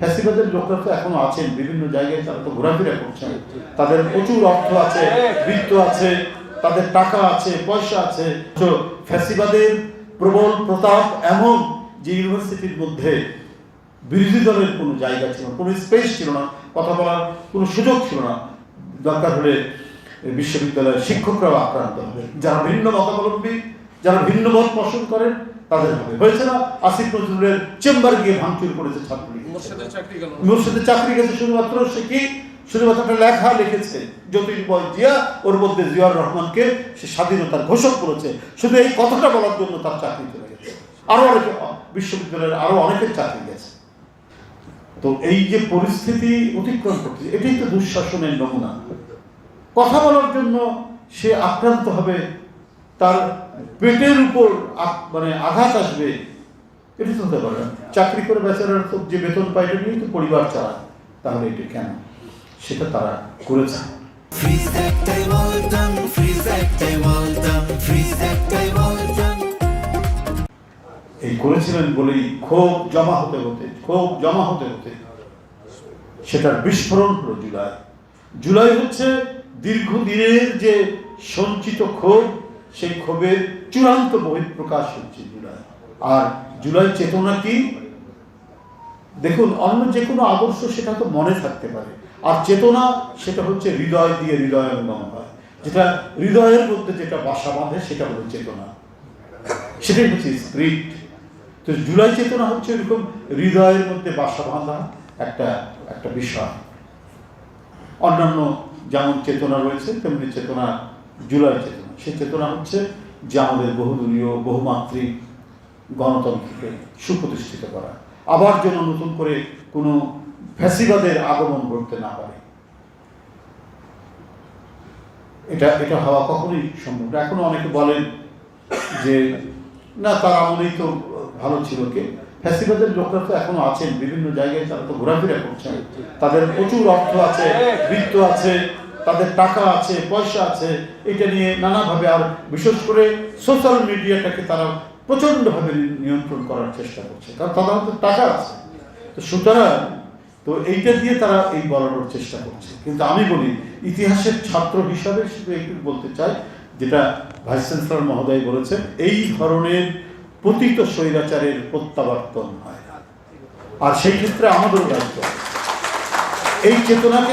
ফ্যাসিবাদের লোকরা তো এখনো আছেন বিভিন্ন জায়গায়, তারা তো ঘোরাফেরা করছেন, তাদের প্রচুর অর্থ আছে, বৃত্ত আছে, তাদের টাকা আছে, পয়সা আছে। তো ফ্যাসিবাদের প্রবল প্রতাপ এমন যে ইউনিভার্সিটির মধ্যে বিরোধী দলের কোনো জায়গা ছিল না, কোনো স্পেস ছিল না, কথা বলার কোনো সুযোগ ছিল না। দরকার হলে বিশ্ববিদ্যালয়ের শিক্ষকরাও আক্রান্ত হবে, যারা ভিন্ন মতাবলম্বী, যারা ভিন্ন মত পোষণ করেন তাদের হবে। হয়েছে না আসিফ নজরুলের চেম্বার গিয়ে ভাঙচুর করেছে ছাত্রলীগ, মোর্শেদের চাকরি গেছে শুধুমাত্র সে কি শুধুমাত্র একটা লেখা লিখেছে জ্যোতির্ময় জিয়া, ওর মধ্যে জিয়াউর রহমানকে সে স্বাধীনতার ঘোষক করেছে, শুধু এই কথাটা বলার জন্য তার চাকরি চলে গেছে। আরো অনেকে বিশ্ববিদ্যালয়ের আরো অনেকের চাকরি গেছে। তো এই যে পরিস্থিতি অতিক্রম করছে, এটাই তো দুঃশাসনের নমুনা। কথা বলার জন্য সে আক্রান্ত হবে, তার পেটের উপর মানে আঘাত আসবে, এটা তো হতে পারে না। চাকরি করে বেচারার তো যে বেতন পায় এটা নিয়েই তো পরিবার চালায়, তাহলে এটা কেন? সেটা তারা করেছে। এই করেছিলেন বলেই ক্ষোভ জমা হতে হতে সেটার বিস্ফোরণ হলো জুলাই। জুলাই হচ্ছে দীর্ঘদিনের যে সঞ্চিত ক্ষোভ, সেই ক্ষোভের চূড়ান্ত বহিঃপ্রকাশ হচ্ছে জুলাই। আর জুলাই চেতনা কি? দেখুন, অন্য যে কোনো আদর্শ সেটা তো মনে থাকতে পারে, আর চেতনা সেটা হচ্ছে হৃদয় দিয়ে হৃদয়ঙ্গম হয়, যেটা হৃদয়ের মধ্যে যেটা বাসা বাঁধে সেটা হলো চেতনা, সেটাই হচ্ছে স্পিরিট। তো জুলাই চেতনা হচ্ছে এরকম হৃদয়ের মধ্যে বাসা বাঁধা একটা বিষয়। অন্যান্য যেমন চেতনা রয়েছে তেমনি চেতনা জুলাই চেতনা। সেই চেতনা হচ্ছে যে আমাদের বহুদলীয় বহুমাত্রিক গণতন্ত্রকে সুপ্রতিষ্ঠিত করা, আবার যেন নতুন করে কোনো ফ্যাসিবাদের আগমন করতে না পারে। এটা হওয়া কখনোই সম্ভব না। এখনো অনেকে বলেন যে না, তার আমলেই তো ভালো ছিল। কে? ফ্যাসিবাদের লোকরা তো এখনো আছেন বিভিন্ন জায়গায়, তারা তো ঘোরাফেরা করছেন, তাদের প্রচুর অর্থ আছে, বৃত্ত আছে, তাদের টাকা আছে, পয়সা আছে, এটা নিয়ে নানাভাবে, আর বিশেষ করে সোশ্যাল মিডিয়াটাকে তারা প্রচণ্ডভাবে নিয়ন্ত্রণ করার চেষ্টা করছে, কারণ তাদের তো টাকা আছে। তো সুতরাং তো এইটা দিয়ে তারা এই বলানোর চেষ্টা করছে। কিন্তু আমি বলি, ইতিহাসের ছাত্র হিসাবে শুধু একটু বলতে চাই, যেটা ভাইস চ্যান্সেলর মহোদয় বলেছেন, এই ধরনের পতিত স্বৈরাচারের প্রত্যাবর্তন হয়, আর সেই ক্ষেত্রে আমাদেরও দায়িত্ব এই চেতনাকে